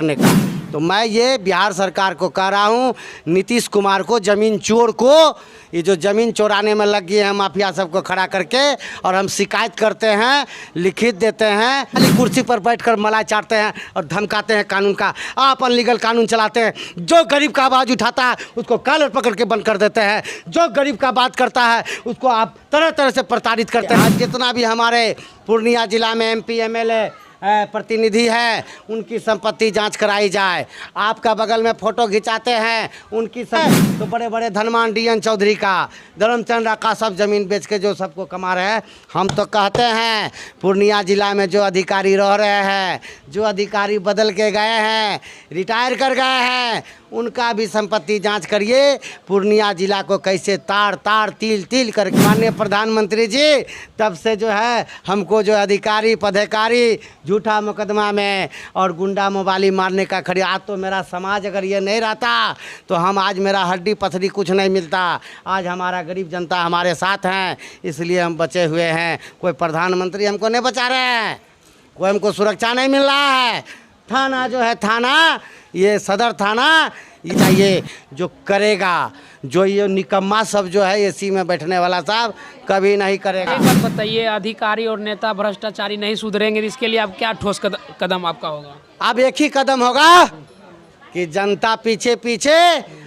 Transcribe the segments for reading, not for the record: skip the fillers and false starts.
करने का। तो मैं ये बिहार सरकार को कह रहा हूँ, नीतीश कुमार को, ज़मीन चोर को, ये जो ज़मीन चोराने में लग गए हैं माफिया सबको खड़ा करके, और हम शिकायत करते हैं, लिखित देते हैं। खाली कुर्सी पर बैठकर मलाई चाटते हैं और धमकाते हैं कानून का। आप अनलीगल कानून चलाते हैं। जो गरीब का आवाज़ उठाता है उसको कॉलर पकड़ के बंद कर देते हैं। जो गरीब का बात करता है उसको आप तरह तरह से प्रताड़ित करते हैं। आज जितना भी हमारे पूर्णिया जिला में MP MLA प्रतिनिधि है, उनकी संपत्ति जांच कराई जाए। आपका बगल में फ़ोटो खिंचाते हैं उनकी सब, तो बड़े बड़े धनवान DN चौधरी का, धर्मचंद्र का सब ज़मीन बेच के जो सबको कमा रहे हैं। हम तो कहते हैं पूर्णिया जिला में जो अधिकारी रह रहे हैं, जो अधिकारी बदल के गए हैं, रिटायर कर गए हैं, उनका भी संपत्ति जांच करिए। पूर्णिया जिला को कैसे तार तार तिल तिल कर। माननीय प्रधानमंत्री जी, तब से जो है हमको जो अधिकारी पदाधिकारी झूठा मुकदमा में और गुंडा मोबाली मारने का खड़ी। आज तो मेरा समाज अगर ये नहीं रहता तो हम आज मेरा हड्डी पथरी कुछ नहीं मिलता। आज हमारा गरीब जनता हमारे साथ हैं, इसलिए हम बचे हुए हैं। कोई प्रधानमंत्री हमको नहीं बचा रहे हैं, कोई हमको सुरक्षा नहीं मिल रहा है। थाना जो है, थाना ये सदर थाना ये चाहिए जो करेगा। जो ये निकम्मा सब जो है AC में बैठने वाला साहब कभी नहीं करेगा। एक बात बताइए, अधिकारी और नेता भ्रष्टाचारी नहीं सुधरेंगे, इसके लिए अब क्या ठोस कदम आपका होगा? अब एक ही कदम होगा कि जनता पीछे पीछे,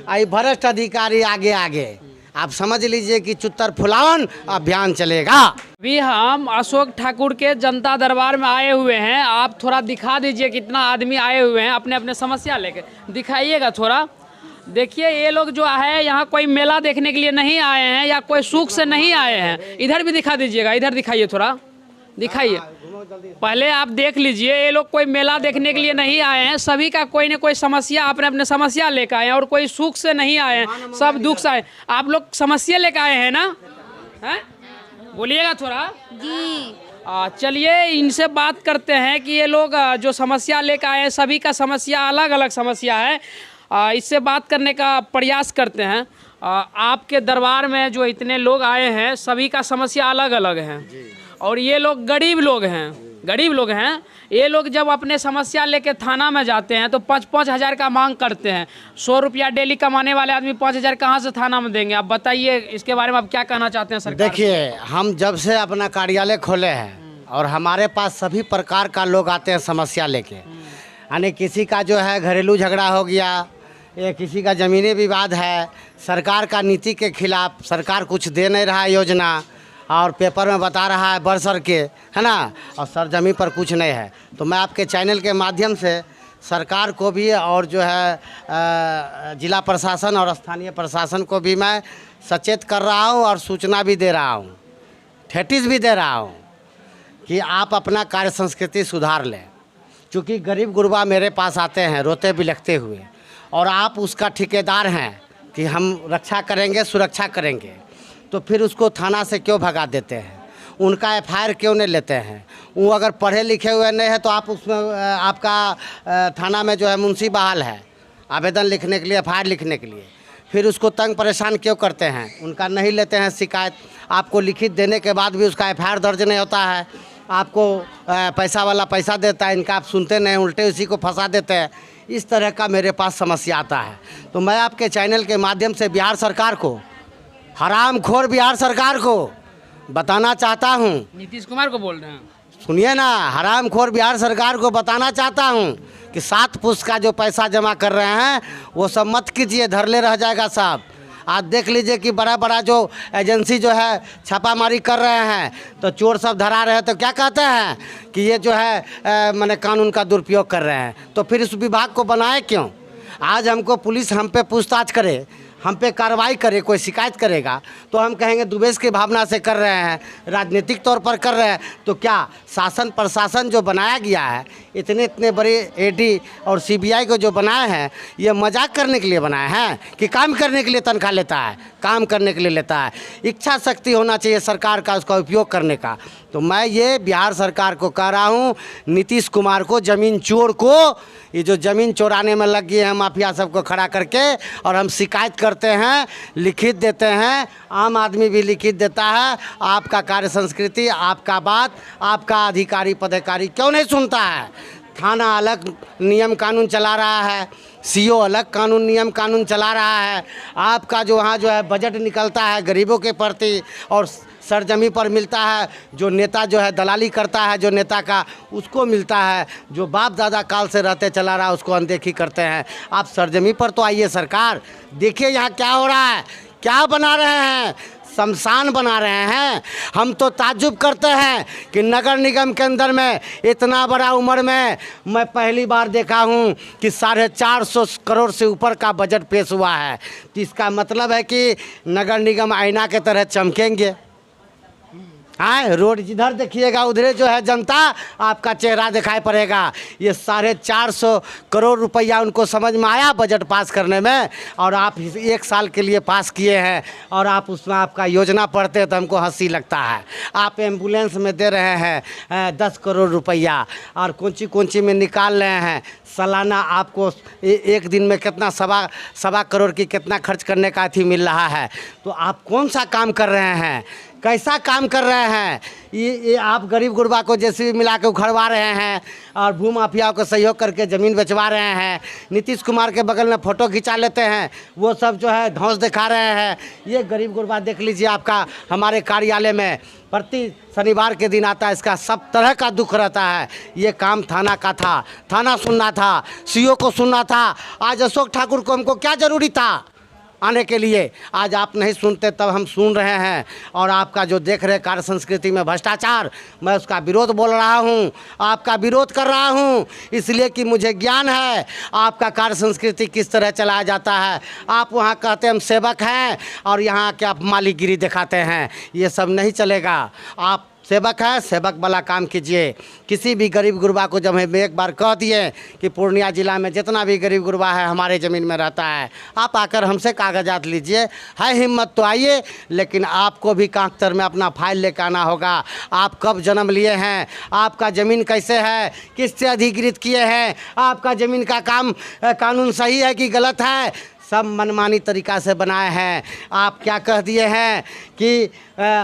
आई भ्रष्ट अधिकारी आगे आगे। आप समझ लीजिए कि चुत्तर फुलावन अभियान चलेगा। अभी हम अशोक ठाकुर के जनता दरबार में आए हुए हैं। आप थोड़ा दिखा दीजिए कितना आदमी आए हुए हैं, अपने अपने समस्या लेके दिखाइएगा थोड़ा। देखिए ये लोग जो है यहाँ कोई मेला देखने के लिए नहीं आए हैं या कोई सुख से नहीं आए हैं। इधर भी दिखा दीजिएगा, इधर दिखाइए, थोड़ा दिखाइए। पहले आप देख लीजिए, ये लोग कोई मेला देखने के लिए नहीं आए हैं। सभी का कोई न कोई समस्या, अपने अपने समस्या लेकर आए हैं, और कोई सुख से नहीं आए हैं, सब दुख से आए। आप लोग समस्या लेकर आए हैं ना? हैं, बोलिएगा थोड़ा जी। चलिए इनसे बात करते हैं कि ये लोग जो समस्या लेकर आए हैं, सभी का समस्या अलग अलग समस्या है। इससे बात करने का प्रयास करते हैं। आपके दरबार में जो इतने लोग आए हैं, सभी का समस्या अलग अलग है, और ये लोग गरीब लोग हैं। ये लोग जब अपने समस्या लेके थाना में जाते हैं तो 5-5 हज़ार का मांग करते हैं। 100 रुपया डेली कमाने वाले आदमी 5 हज़ार कहाँ से थाना में देंगे? आप बताइए, इसके बारे में आप क्या कहना चाहते हैं सरकार? देखिए, हम जब से अपना कार्यालय खोले हैं और हमारे पास सभी प्रकार का लोग आते हैं समस्या लेके। यानी किसी का जो है घरेलू झगड़ा हो गया, या किसी का ज़मीनी विवाद है, सरकार का नीति के खिलाफ, सरकार कुछ दे नहीं रहा है योजना, और पेपर में बता रहा है बरसर के, है ना, और सरजमी पर कुछ नहीं है। तो मैं आपके चैनल के माध्यम से सरकार को भी और जो है जिला प्रशासन और स्थानीय प्रशासन को भी मैं सचेत कर रहा हूँ और सूचना भी दे रहा हूँ, ठेटिस भी दे रहा हूँ कि आप अपना कार्य संस्कृति सुधार लें। क्योंकि गरीब गुरबा मेरे पास आते हैं रोते बिलखते हुए, और आप उसका ठेकेदार हैं कि हम रक्षा करेंगे, सुरक्षा करेंगे, तो फिर उसको थाना से क्यों भगा देते हैं? उनका FIR क्यों नहीं लेते हैं? वो अगर पढ़े लिखे हुए नहीं है तो आप उसमें आपका थाना में जो है मुंशी बहाल है आवेदन लिखने के लिए, FIR लिखने के लिए। फिर उसको तंग परेशान क्यों करते हैं? उनका नहीं लेते हैं शिकायत। आपको लिखित देने के बाद भी उसका FIR दर्ज नहीं होता है। आपको पैसा वाला पैसा देता है, इनका आप सुनते नहीं, उल्टे उसी को फंसा देते हैं। इस तरह का मेरे पास समस्या आता है। तो मैं आपके चैनल के माध्यम से बिहार सरकार को, हरामखोर बिहार सरकार को बताना चाहता हूँ। नीतीश कुमार को बोल रहे हैं? सुनिए ना, हरामखोर बिहार सरकार को बताना चाहता हूँ कि 7 पुस्त का जो पैसा जमा कर रहे हैं वो सब मत कीजिए, धरले रह जाएगा साहब। आज देख लीजिए कि बड़ा बड़ा जो एजेंसी जो है छापामारी कर रहे हैं, तो चोर सब धरा रहे हैं, तो क्या कहते हैं कि ये जो है माने कानून का दुरुपयोग कर रहे हैं। तो फिर इस विभाग को बनाए क्यों? आज हमको पुलिस हम पे पूछताछ करे, हम पे कार्रवाई करे, कोई शिकायत करेगा तो हम कहेंगे दुबेश की भावना से कर रहे हैं, राजनीतिक तौर पर कर रहे हैं। तो क्या शासन प्रशासन जो बनाया गया है, इतने इतने बड़े AD और CBI को जो बनाए हैं, ये मजाक करने के लिए बनाए हैं कि काम करने के लिए तनख्वाह लेता है? काम करने के लिए लेता है। इच्छा शक्ति होना चाहिए सरकार का उसका उपयोग करने का। तो मैं ये बिहार सरकार को कह रहा हूँ, नीतीश कुमार को, ज़मीन चोर को, ये जो ज़मीन चोराने में लग गए हैं माफिया सबको खड़ा करके, और हम शिकायत करते हैं, लिखित देते हैं, आम आदमी भी लिखित देता है। आपका कार्य संस्कृति, आपका बात, आपका अधिकारी पदाधिकारी क्यों नहीं सुनता है? थाना अलग नियम कानून चला रहा है, सीओ अलग कानून नियम कानून चला रहा है। आपका जो वहाँ जो है बजट निकलता है गरीबों के प्रति और सरजमी पर मिलता है। जो नेता जो है दलाली करता है, जो नेता का उसको मिलता है। जो बाप दादा काल से रहते चला रहा है उसको अनदेखी करते हैं। आप सरजमी पर तो आइए सरकार, देखिए यहाँ क्या हो रहा है, क्या बना रहे हैं, शमशान बना रहे हैं। हम तो ताज्जुब करते हैं कि नगर निगम के अंदर में इतना बड़ा उम्र में मैं पहली बार देखा हूं कि 450 करोड़ से ऊपर का बजट पेश हुआ है। तो इसका मतलब है कि नगर निगम आईना के तरह चमकेंगे। हाँ, रोड जिधर देखिएगा उधर जो है जनता आपका चेहरा दिखाई पड़ेगा। ये 450 करोड़ रुपया उनको समझ में आया बजट पास करने में, और आप 1 साल के लिए पास किए हैं और आप उसमें आपका योजना पढ़ते हैं तो हमको हंसी लगता है। आप एम्बुलेंस में दे रहे हैं 10 करोड़ रुपया और कौन सी में निकाल रहे हैं। सालाना आपको एक दिन में कितना सवा करोड़ की कितना खर्च करने का अथी मिल रहा है। तो आप कौन सा काम कर रहे हैं, कैसा काम कर रहे हैं? ये आप गरीब गुरबा को जैसे भी मिला के उखड़वा रहे हैं और भू माफियाओं को सहयोग करके ज़मीन बेचवा रहे हैं। नीतीश कुमार के बगल में फ़ोटो खिंचा लेते हैं, वो सब जो है धौंस दिखा रहे हैं। ये गरीब गुरबा देख लीजिए, आपका हमारे कार्यालय में प्रति शनिवार के दिन आता है, इसका सब तरह का दुख रहता है। ये काम थाना का था, थाना सुनना था, सीओ को सुनना था। आज अशोक ठाकुर को हमको क्या ज़रूरी था आने के लिए? आज आप नहीं सुनते तब हम सुन रहे हैं। और आपका जो देख रहे कार्य संस्कृति में भ्रष्टाचार, मैं उसका विरोध बोल रहा हूं, आपका विरोध कर रहा हूं, इसलिए कि मुझे ज्ञान है आपका कार्य संस्कृति किस तरह चलाया जाता है। आप वहां कहते हैं हम सेवक हैं और यहाँ के आप मालिकगिरी दिखाते हैं। ये सब नहीं चलेगा। आप सेवक है, सेवक वाला काम कीजिए। किसी भी गरीब गुरबा को जब हम एक बार कह दिए कि पूर्णिया ज़िला में जितना भी गरीब गुरबा है हमारे ज़मीन में रहता है, आप आकर हमसे कागजात लीजिए। है हिम्मत तो आइए, लेकिन आपको भी कागतर में अपना फाइल लेकर आना होगा। आप कब जन्म लिए हैं, आपका ज़मीन कैसे है, किससे अधिकृत किए हैं, आपका ज़मीन का कानून सही है कि गलत है, सब मनमानी तरीक़ा से बनाए हैं। आप क्या कह दिए हैं कि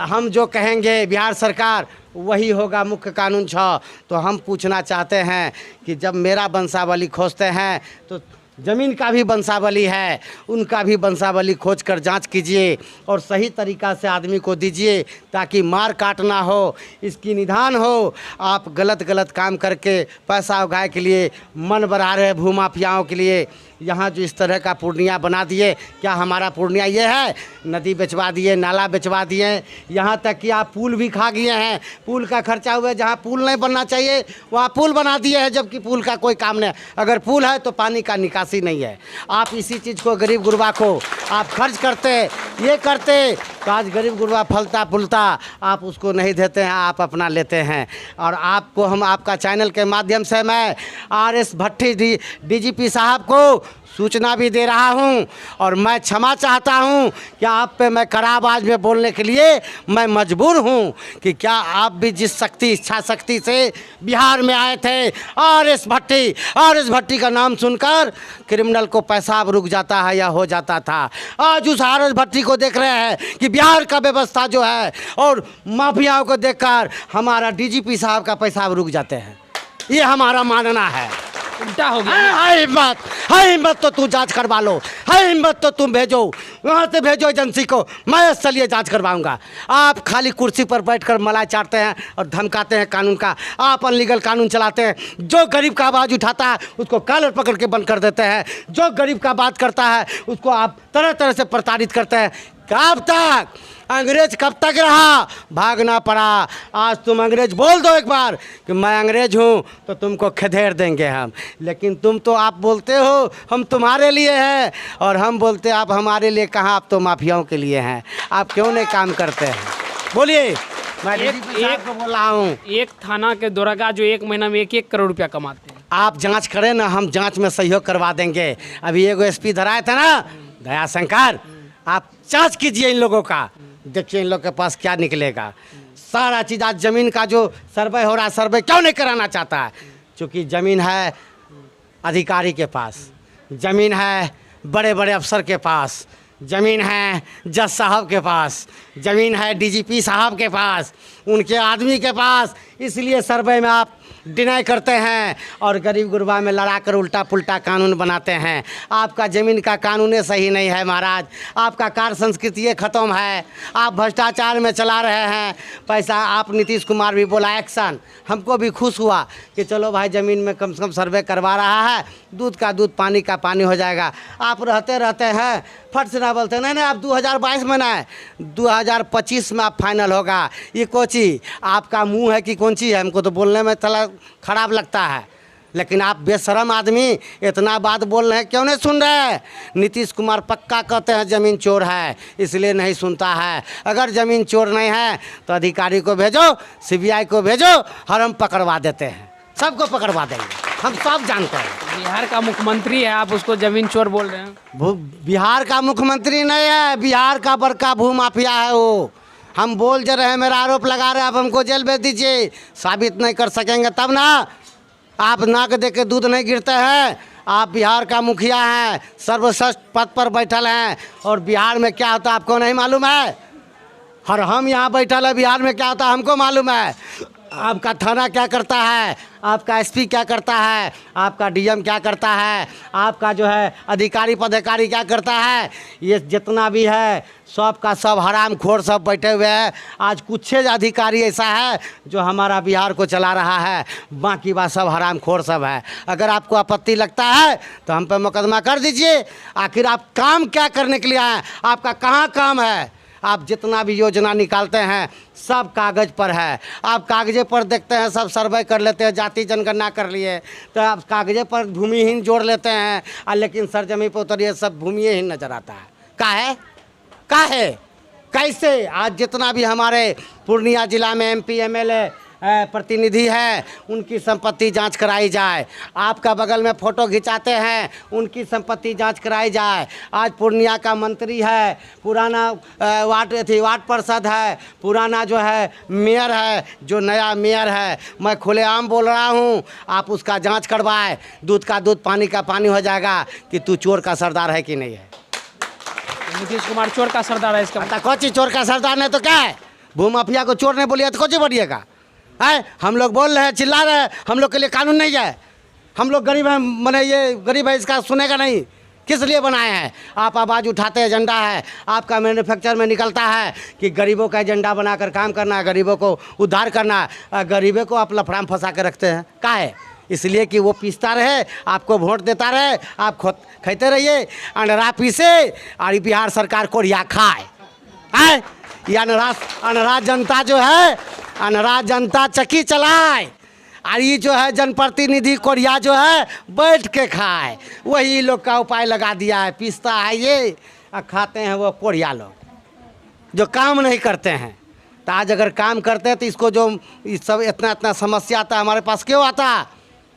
हम जो कहेंगे बिहार सरकार वही होगा, मुख्य कानून 6। तो हम पूछना चाहते हैं कि जब मेरा वंशावली खोजते हैं तो ज़मीन का भी वंशावली है, उनका भी वंशावली खोज कर जांच कीजिए और सही तरीक़ा से आदमी को दीजिए ताकि मार काट ना हो, इसकी निदान हो। आप गलत काम करके पैसा उगाए के लिए मन बढ़ा रहे भूमाफियाओं के लिए। यहाँ जो इस तरह का पूर्णिया बना दिए, क्या हमारा पूर्णिया ये है? नदी बेचवा दिए, नाला बेचवा दिए, यहाँ तक कि आप पुल भी खा गए हैं। पुल का खर्चा हुआ, जहाँ पुल नहीं बनना चाहिए वहाँ पुल बना दिए हैं, जबकि पुल का कोई काम नहीं। अगर पुल है तो पानी का निकासी नहीं है। आप इसी चीज़ को गरीब गुरबा को आप खर्च करते, ये करते, तो आज गरीब गुरबा फलता फूलता, आप उसको नहीं देते हैं, आप अपना लेते हैं। और आपको हम आपका चैनल के माध्यम से मैं RS भट्टी DGP साहब को सूचना भी दे रहा हूं और मैं क्षमा चाहता हूं कि आप पे मैं कड़ा आवाज में बोलने के लिए मैं मजबूर हूं कि क्या आप भी जिस इच्छा शक्ति से बिहार में आए थे, RS भट्टी का नाम सुनकर क्रिमिनल को पेशाब रुक जाता है या हो जाता था। आज उस RS भट्टी को देख रहे हैं कि बिहार का व्यवस्था जो है और माफियाओं को देखकर हमारा DGP साहब का पेशाब रुक जाते हैं। ये हमारा मानना है। उल्टा हो गया। है हिम्मत तो तू जांच करवा लो, है हिम्मत तो तुम भेजो, वहाँ से भेजो एजेंसी को, मैं चलिए जांच करवाऊंगा। आप खाली कुर्सी पर बैठकर मलाई चाटते हैं और धमकाते हैं कानून का। आप अनलीगल कानून चलाते हैं। जो गरीब का आवाज़ उठाता है उसको कॉलर पकड़ के बंद कर देते हैं। जो गरीब का बात करता है उसको आप तरह तरह से प्रताड़ित करते हैं। कब तक अंग्रेज कब तक रहा, भागना पड़ा। आज तुम अंग्रेज बोल दो एक बार कि मैं अंग्रेज हूँ तो तुमको खदेड़ देंगे हम। लेकिन तुम तो आप बोलते हो हम तुम्हारे लिए हैं और हम बोलते आप हमारे लिए कहाँ, आप तो माफियाओं के लिए हैं। आप क्यों नहीं काम करते हैं? बोलिए। मैं DGP साहब को बोल रहा हूँ। एक थाना के दरोगा जो 1 महीना में 1 करोड़ रुपया कमाते हैं। आप जाँच करें ना, हम जाँच में सहयोग करवा देंगे। अभी एगो SP धराए थे ना, दयाशंकर, आप जाँच कीजिए इन लोगों का, देखिए इन लोग के पास क्या निकलेगा। सारा चीज़ आज ज़मीन का जो सर्वे हो रहा है, सर्वे क्यों नहीं कराना चाहता है? क्योंकि ज़मीन है अधिकारी के पास, ज़मीन है बड़े बड़े अफसर के पास, ज़मीन है जज साहब के पास, ज़मीन है DGP साहब के पास, उनके आदमी के पास। इसलिए सर्वे में आप डिनाई करते हैं और गरीब गुरबा में लड़ा कर उल्टा पुल्टा कानून बनाते हैं। आपका ज़मीन का कानून सही नहीं है महाराज, आपका कार्य संस्कृति ये ख़त्म है, आप भ्रष्टाचार में चला रहे हैं पैसा। आप नीतीश कुमार भी बोला एक्शन, हमको भी खुश हुआ कि चलो भाई ज़मीन में कम से कम सर्वे करवा रहा है, दूध का दूध पानी का पानी हो जाएगा। आप रहते हैं फट से ना बोलते नहीं आप 2022 में ना 2025 में आप फाइनल होगा। ये कोची आपका मुंह है कि कौन सी है, हमको तो बोलने में थोड़ा ख़राब लगता है, लेकिन आप बेशरम आदमी इतना बात बोल रहे हैं, क्यों नहीं सुन रहे? नीतीश कुमार पक्का कहते हैं ज़मीन चोर है, इसलिए नहीं सुनता है। अगर ज़मीन चोर नहीं है तो अधिकारी को भेजो, सीबीआई को भेजो और हम पकड़वा देते हैं, सबको पकड़वा देंगे, हम सब जानते हैं। बिहार का मुख्यमंत्री है, आप उसको ज़मीन चोर बोल रहे हैं? बिहार का मुख्यमंत्री नहीं है, बिहार का बड़का भूमाफिया है वो। हम बोल जो रहे हैं, मेरा आरोप लगा रहे हैं, आप हमको जेल भेज दीजिए, साबित नहीं कर सकेंगे तब ना। आप नाक दे के दूध नहीं गिरते हैं। आप बिहार का मुखिया हैं, सर्वश्रेष्ठ पद पर बैठल हैं, और बिहार में क्या होता है आपको नहीं मालूम है? और हम यहाँ बैठल है, बिहार में क्या होता है हमको मालूम है। आपका थाना क्या करता है, आपका एसपी क्या करता है, आपका डीएम क्या करता है, आपका जो है अधिकारी पदाधिकारी क्या करता है, ये जितना भी है सब का सब हराम खोर सब बैठे हुए हैं। आज कुछ अधिकारी ऐसा है जो हमारा बिहार को चला रहा है, बाकी बात सब हराम खोर सब है। अगर आपको आपत्ति लगता है तो हम पे मुकदमा कर दीजिए। आखिर आप काम क्या करने के लिए आए, आपका कहाँ काम है? आप जितना भी योजना निकालते हैं सब कागज़ पर है, आप कागज़े पर देखते हैं, सब सर्वे कर लेते हैं, जाति जनगणना कर लिए तो आप कागज़े पर भूमिहीन जोड़ लेते हैं, और लेकिन सरजमी पर उतरिए सब भूमिहीन नज़र आता है। काहे कैसे? आज जितना भी हमारे पूर्णिया जिला में एमपी एमएलए प्रतिनिधि है उनकी संपत्ति जांच कराई जाए। आपका बगल में फ़ोटो खिंचाते हैं, उनकी संपत्ति जांच कराई जाए। आज पूर्णिया का मंत्री है, पुराना वार्ड पार्षद है, पुराना जो है मेयर है, जो नया मेयर है, मैं खुलेआम बोल रहा हूँ, आप उसका जांच करवाए, दूध का दूध पानी का पानी हो जाएगा कि तू चोर का सरदार है कि नहीं है। नीतीश कुमार चोर का सरदार है, इसका कौन चीज चोर का सरदार नहीं तो क्या है? भूमाफिया को चोर नहीं बोलिए तो कौन चीज बोलिएगा? है हम लोग बोल रहे हैं, चिल्ला रहे हैं, हम लोग के लिए कानून नहीं है, हम लोग गरीब हैं, मैंने ये गरीब है इसका सुनेगा नहीं, किस लिए बनाए हैं? आप आवाज़ उठाते, एजेंडा है आपका, मैन्युफैक्चर में निकलता है कि गरीबों का एजेंडा बनाकर काम करना है, गरीबों को उद्धार करना है, गरीबों को आप लफड़ाम फंसा के रखते हैं। क्या है? इसलिए कि वो पीसता रहे, आपको वोट देता रहे, आप खाते रहिए, अनरा पीसे और बिहार सरकार कोरिया खाए। है ये अनरा जनता जो है, अनरा जनता चक्की चलाए, और ये जो है जनप्रतिनिधि कोरिया जो है बैठ के खाए। वही लोग का उपाय लगा दिया है, पीसता है ये और खाते हैं वो कोरिया लोग जो काम नहीं करते हैं। तो आज अगर काम करते हैं तो इसको जो इस सब इतना समस्या आता हमारे पास क्यों आता?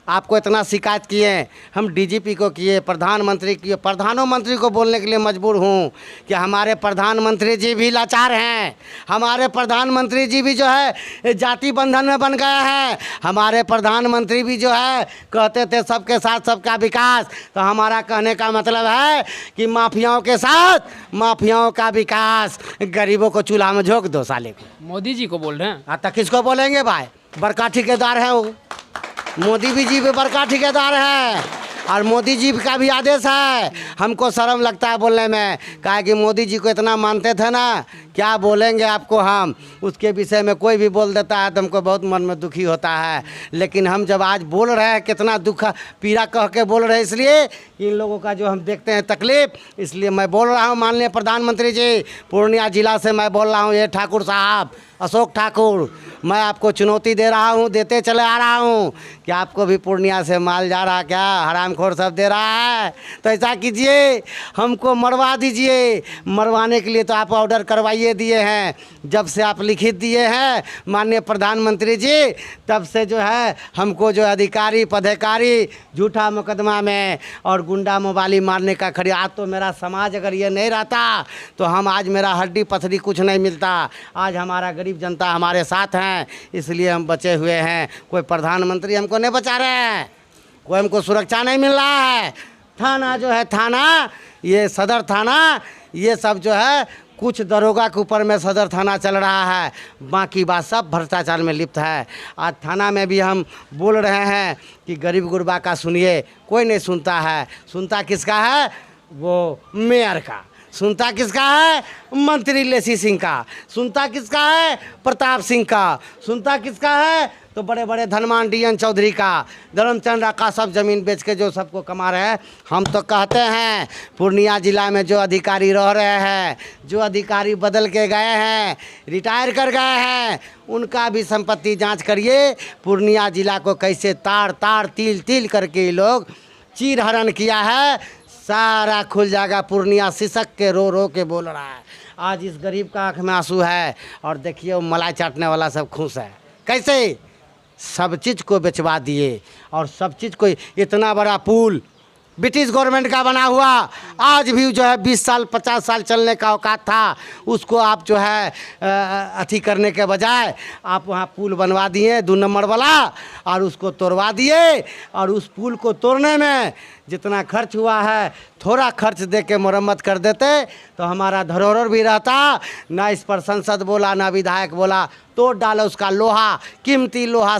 आपको इतना शिकायत किए, हम डीजीपी को किए, प्रधानमंत्री किए, प्रधानमंत्री को बोलने के लिए मजबूर हूँ कि हमारे प्रधानमंत्री जी भी लाचार हैं, हमारे प्रधानमंत्री जी भी जो है जाति बंधन में बन गए हैं, हमारे प्रधानमंत्री भी जो है कहते थे सबके साथ सबका विकास। तो हमारा कहने का मतलब है कि माफियाओं के साथ माफियाओं का विकास, गरीबों को चूल्हा में झोंक दो साले को। मोदी जी को बोल रहे हैं? हाँ तो किसको बोलेंगे भाई? बड़का ठेकेदार है वो, मोदी जी भी बड़का ठेकेदार है, और मोदी जी का भी आदेश है। हमको शर्म लगता है बोलने में, कहा कि मोदी जी को इतना मानते थे ना, क्या बोलेंगे आपको हम, उसके विषय में कोई भी बोल देता है तो हमको बहुत मन में दुखी होता है। लेकिन हम जब आज बोल रहे हैं, कितना दुख पीड़ा कह के बोल रहे हैं, इसलिए कि इन लोगों का जो हम देखते हैं तकलीफ, इसलिए मैं बोल रहा हूँ माननीय प्रधानमंत्री जी, पूर्णिया जिला से मैं बोल रहा हूँ, ये ठाकुर साहब अशोक ठाकुर, मैं आपको चुनौती दे रहा हूँ, देते चले आ रहा हूँ कि आपको भी पूर्णिया से माल जा रहा क्या, हरामखोर सब दे रहा है, तो ऐसा कीजिए हमको मरवा दीजिए। मरवाने के लिए तो आप ऑर्डर करवाइए दिए हैं, जब से आप लिखित दिए हैं माननीय प्रधानमंत्री जी, तब से जो है हमको जो अधिकारी पदाधिकारी झूठा मुकदमा में और गुंडा मोबाली मारने का खड़ी। आज तो मेरा समाज अगर ये नहीं रहता तो हम आज मेरा हड्डी पथरी कुछ नहीं मिलता। आज हमारा गरीब जनता हमारे साथ हैं, इसलिए हम बचे हुए हैं। कोई प्रधानमंत्री हमको नहीं बचा रहे हैं, कोई हमको सुरक्षा नहीं मिल रहा है। थाना जो है, थाना ये सदर थाना, ये सब जो है कुछ दरोगा के ऊपर में सदर थाना चल रहा है, बाकी बात सब भ्रष्टाचार में लिप्त है। आज थाना में भी हम बोल रहे हैं कि गरीब गुरबा का सुनिए, कोई नहीं सुनता है। सुनता किसका है? वो मेयर का। सुनता किसका है? मंत्री लेसी सिंह का। सुनता किसका है? प्रताप सिंह का। सुनता किसका है? तो बड़े बड़े धनवान DN चौधरी का, धर्मचंद्र का सब ज़मीन बेच के जो सबको कमा रहे हैं। हम तो कहते हैं पूर्णिया ज़िला में जो अधिकारी रह रहे हैं, जो अधिकारी बदल के गए हैं, रिटायर कर गए हैं, उनका भी संपत्ति जांच करिए। पूर्णिया ज़िला को कैसे तार तार तिल तिल करके ये लोग चीर हरण किया है, सारा खुल जाएगा। पूर्णिया सिसक के रो के बोल रहा है। आज इस गरीब का आँख में आंसू है, और देखिए वो मलाई चाटने वाला सब खुश है। कैसे? सब चीज़ को बेचवा दिए, और सब चीज़ को। इतना बड़ा पुल ब्रिटिश गवर्नमेंट का बना हुआ, आज भी जो है 20 साल 50 साल चलने का औकात था, उसको आप जो है अथी करने के बजाय आप वहाँ पुल बनवा दिए 2 नंबर वाला, और उसको तोड़वा दिए। और उस पुल को तोड़ने में जितना खर्च हुआ है, थोड़ा खर्च दे के मरम्मत कर देते तो हमारा धरोहर भी रहता। ना इस पर संसद बोला, ना विधायक बोला, तोड़ डाला उसका लोहा, कीमती लोहा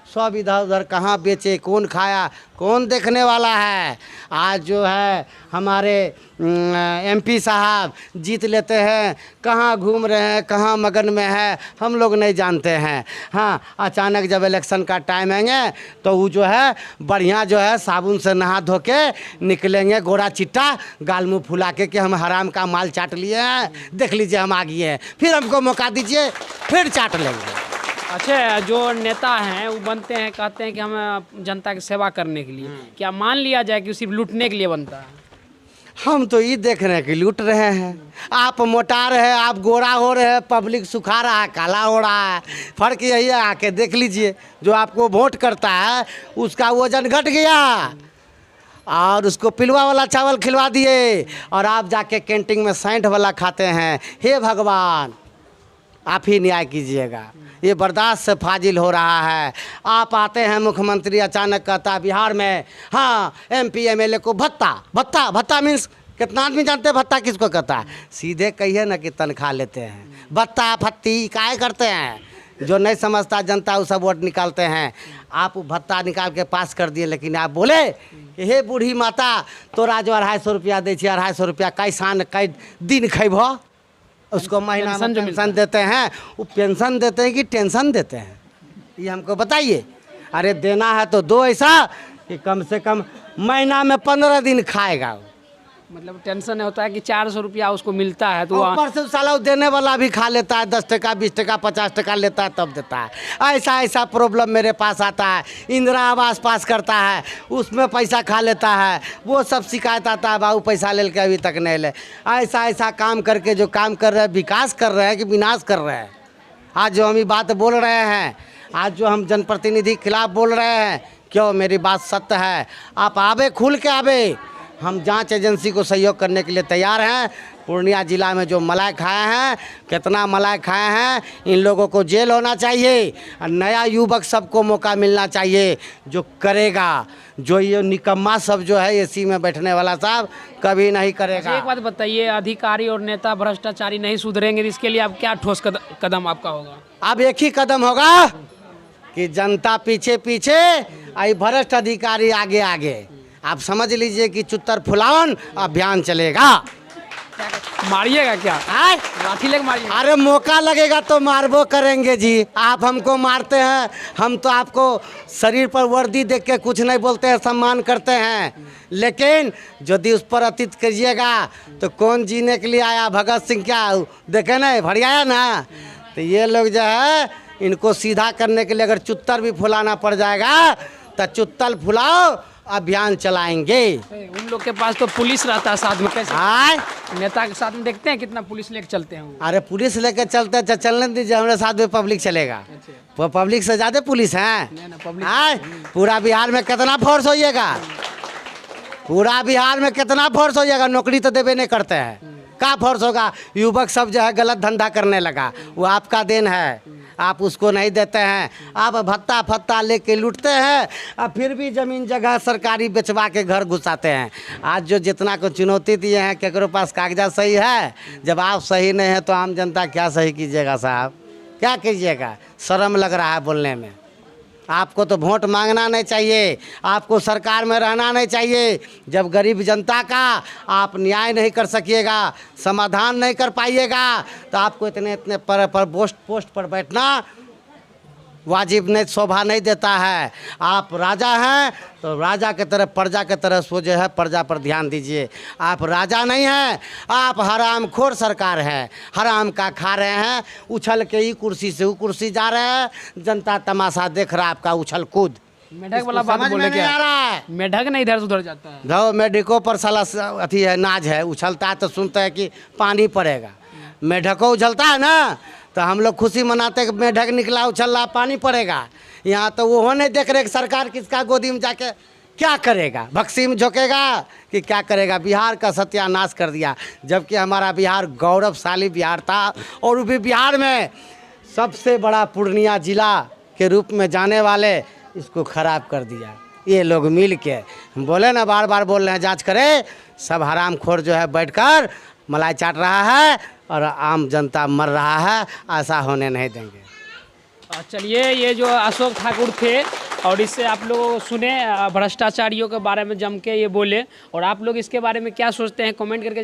सब इधर उधर कहाँ बेचे, कौन खाया, कौन देखने वाला है। आज जो है हमारे MP साहब जीत लेते हैं, कहाँ घूम रहे हैं, कहाँ मगन में है, हम लोग नहीं जानते हैं। हाँ, अचानक जब इलेक्शन का टाइम आएंगे तो वो जो है बढ़िया जो है साबुन से नहा धो के निकलेंगे, गोरा चिट्टा गाल मुँह फुला के कि हम हराम का माल चाट लिए हैं, देख लीजिए हम आ गए हैं, फिर हमको मौका दीजिए, फिर चाट लेंगे। अच्छा, जो नेता हैं वो बनते हैं, कहते हैं कि हम जनता की सेवा करने के लिए, क्या मान लिया जाए कि सिर्फ लूटने के लिए बनता है? हम तो ये देख रहे हैं कि लूट रहे हैं। आप मोटा रहे, आप गोरा हो रहे हैं, पब्लिक सुखा रहा है, काला हो रहा है। फर्क यही है, आके देख लीजिए, जो आपको वोट करता है उसका वजन घट गया, और उसको पिलवा वाला चावल खिलवा दिए, और आप जाके कैंटीन में 60 वाला खाते हैं। हे भगवान, आप ही न्याय कीजिएगा। ये बर्दाश्त से फाजिल हो रहा है। आप आते हैं मुख्यमंत्री अचानक कहता है बिहार में हाँ MP MLA को भत्ता भत्ता भत्ता मीन्स कितना आदमी जानते हैं भत्ता किसको कहता है? सीधे कहिए ना कि तनख्वाह लेते हैं। भत्ता फत्ती काहे करते हैं? जो नहीं समझता जनता वो सब वोट निकालते हैं। आप भत्ता निकाल के पास कर दिए, लेकिन आप बोले हे बूढ़ी माता तोरा जो 250 रुपया दे, 250 रुपया कैसान कई दिन खैब, उसको महीना में पेंशन देते हैं। वो पेंशन देते हैं कि टेंशन देते हैं, ये हमको बताइए। अरे देना है तो दो ऐसा कि कम से कम महीना में 15 दिन खाएगा। मतलब टेंशन होता है कि 400 रुपया उसको मिलता है, तो ऊपर से साला वो देने वाला भी खा लेता है, 10 टका 20 टका 50 टका लेता है तब देता है। ऐसा ऐसा प्रॉब्लम मेरे पास आता है। इंदिरा आवास पास करता है, उसमें पैसा खा लेता है, वो सब शिकायत आता है बाबू पैसा ले के अभी तक नहीं ले। ऐसा ऐसा काम करके जो काम कर रहे हैं, विकास कर रहे हैं कि विनाश कर रहे हैं। आज जो हम ये बात बोल रहे हैं, आज जो हम जनप्रतिनिधि के खिलाफ बोल रहे हैं, क्यों मेरी बात सत्य है। आप आवे, खुल के आवे, हम जांच एजेंसी को सहयोग करने के लिए तैयार हैं। पूर्णिया जिला में जो मलाई खाए हैं, कितना मलाई खाए हैं, इन लोगों को जेल होना चाहिए। और नया युवक सबको मौका मिलना चाहिए जो करेगा। जो ये निकम्मा सब जो है AC में बैठने वाला साहब कभी नहीं करेगा। एक बात बताइए, अधिकारी और नेता भ्रष्टाचारी नहीं सुधरेंगे, इसके लिए आप क्या ठोस कदम आपका होगा? अब एक ही कदम होगा कि जनता पीछे पीछे, आई भ्रष्ट अधिकारी आगे आगे। आप समझ लीजिए कि चुत्तर फुलावन अभियान चलेगा। मारिएगा क्या? लाठी लेके मारिएगा? अरे मौका लगेगा तो मारबो करेंगे जी। आप हमको मारते हैं, हम तो आपको शरीर पर वर्दी देख के कुछ नहीं बोलते हैं, सम्मान करते हैं। लेकिन यदि उस पर अतीत करिएगा तो कौन जीने के लिए आया? भगत सिंह क्या देखे नहीं भड़ियाया ना? तो ये लोग जो है इनको सीधा करने के लिए अगर चुत्तर भी फुलाना पड़ जाएगा तो चुत्तल फुलाओ अभियान चलाएंगे। उन लोग के पास तो पुलिस रहता है साथ में, कैसे नेता के साथ में देखते हैं कितना पुलिस लेके चलते हैं वो? अरे पुलिस लेके चलते हैं, चलने दीजिए, हमारे साथ में पब्लिक चलेगा। वो पब्लिक से ज़्यादा पुलिस है। पूरा बिहार में कितना फोर्स होइएगा? पूरा बिहार में कितना फोर्स होइएगा? नौकरी तो देवे नहीं करते हैं, क्या फोर्स होगा? युवक सब जो है गलत धंधा करने लगा, वो आपका देन है। आप उसको नहीं देते हैं। आप भत्ता फत्ता लेके लूटते हैं और फिर भी ज़मीन जगह सरकारी बेचवा के घर घुसाते हैं। आज जो जितना को चुनौती दिए हैं, केकरो पास कागजात सही है? जब आप सही नहीं है तो आम जनता क्या सही कीजिएगा साहब? क्या कीजिएगा? शर्म लग रहा है बोलने में। आपको तो वोट मांगना नहीं चाहिए, आपको सरकार में रहना नहीं चाहिए। जब गरीब जनता का आप न्याय नहीं कर सकिएगा, समाधान नहीं कर पाइएगा, तो आपको इतने इतने पर पोस्ट पर बैठना वाजिब नहीं, शोभा नहीं देता है। आप राजा हैं तो राजा के तरह प्रजा के तरह सो जो है प्रजा पर ध्यान दीजिए। आप राजा नहीं हैं, आप हरामखोर सरकार हैं, हराम का खा रहे हैं। उछल के ही कुर्सी से वो कुर्सी जा रहे हैं, जनता तमाशा देख रहा है आपका उछल कूद। मेढक वाला बात समझ में बोले नहीं क्या? आ रहा है। मेढक नहीं इधर से उधर जाता है। धो मेढकों पर साला अथी है, नाज है, उछलता है तो सुनता है कि पानी पड़ेगा। मेढकों उछलता है ना तो हम लोग खुशी मनाते हैं कि मेढक निकला उछल रहा पानी पड़ेगा। यहाँ तो वो नहीं देख रहे कि सरकार किसका गोदी में जाके क्या करेगा, भक्सी में झोंकेगा कि क्या करेगा। बिहार का सत्यानाश कर दिया, जबकि हमारा बिहार गौरवशाली बिहार था और वो भी बिहार में सबसे बड़ा पूर्णिया जिला के रूप में जाने वाले इसको खराब कर दिया। ये लोग मिल के बोले ना, बार बार बोल रहे हैं जांच करे, सब हरामखोर जो है बैठकर मलाई चाट रहा है और आम जनता मर रहा है। ऐसा होने नहीं देंगे। चलिए, ये जो अशोक ठाकुर थे और इससे आप लोग सुने भ्रष्टाचारियों के बारे में जम के ये बोले, और आप लोग इसके बारे में क्या सोचते हैं कमेंट करके